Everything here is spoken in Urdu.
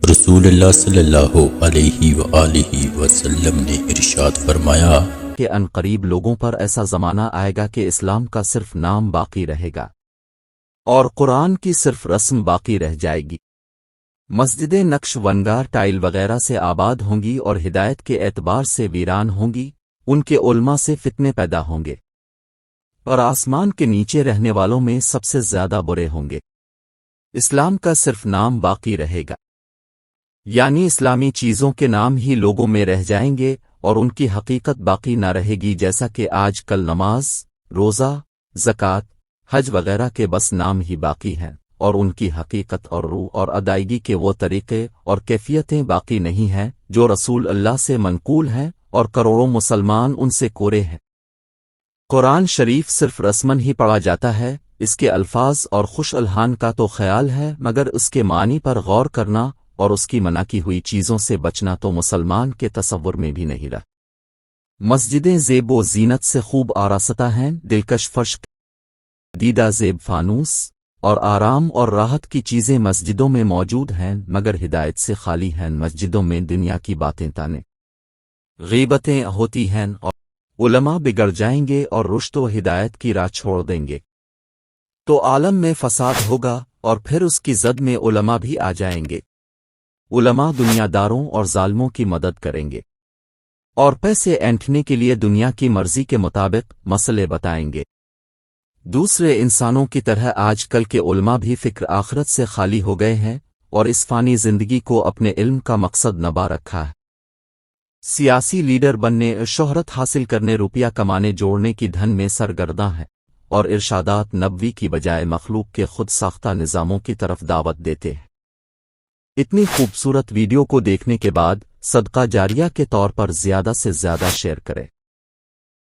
رسول اللہ صلی اللہ علیہ وآلہ وسلم نے ارشاد فرمایا کہ عنقریب لوگوں پر ایسا زمانہ آئے گا کہ اسلام کا صرف نام باقی رہے گا اور قرآن کی صرف رسم باقی رہ جائے گی۔ مسجدیں نقش ونگار ٹائل وغیرہ سے آباد ہوں گی اور ہدایت کے اعتبار سے ویران ہوں گی، ان کے علماء سے فتنے پیدا ہوں گے اور آسمان کے نیچے رہنے والوں میں سب سے زیادہ برے ہوں گے۔ اسلام کا صرف نام باقی رہے گا، یعنی اسلامی چیزوں کے نام ہی لوگوں میں رہ جائیں گے اور ان کی حقیقت باقی نہ رہے گی، جیسا کہ آج کل نماز، روزہ، زکوٰۃ، حج وغیرہ کے بس نام ہی باقی ہیں اور ان کی حقیقت اور روح اور ادائیگی کے وہ طریقے اور کیفیتیں باقی نہیں ہیں جو رسول اللہ سے منقول ہیں، اور کروڑوں مسلمان ان سے کورے ہیں۔ قرآن شریف صرف رسمن ہی پڑھا جاتا ہے، اس کے الفاظ اور خوش الحان کا تو خیال ہے، مگر اس کے معنی پر غور کرنا اور اس کی منع کی ہوئی چیزوں سے بچنا تو مسلمان کے تصور میں بھی نہیں رہا۔ مسجدیں زیب و زینت سے خوب آراستہ ہیں، دلکش فرش، دیدہ زیب فانوس اور آرام اور راحت کی چیزیں مسجدوں میں موجود ہیں، مگر ہدایت سے خالی ہیں۔ مسجدوں میں دنیا کی باتیں تانے غیبتیں ہوتی ہیں اور علماء بگڑ جائیں گے اور رشد و ہدایت کی راہ چھوڑ دیں گے، تو عالم میں فساد ہوگا اور پھر اس کی زد میں علماء بھی آ جائیں گے۔ علماء دنیا داروں اور ظالموں کی مدد کریں گے اور پیسے اینٹھنے کے لیے دنیا کی مرضی کے مطابق مسئلے بتائیں گے۔ دوسرے انسانوں کی طرح آج کل کے علماء بھی فکر آخرت سے خالی ہو گئے ہیں اور اس فانی زندگی کو اپنے علم کا مقصد نہ با رکھا ہے۔ سیاسی لیڈر بننے، شہرت حاصل کرنے، روپیہ کمانے جوڑنے کی دھن میں سرگرداں ہیں اور ارشادات نبوی کی بجائے مخلوق کے خود ساختہ نظاموں کی طرف دعوت دیتے ہیں۔ اتنی خوبصورت ویڈیو کو دیکھنے کے بعد صدقہ جاریہ کے طور پر زیادہ سے زیادہ شیئر کریں۔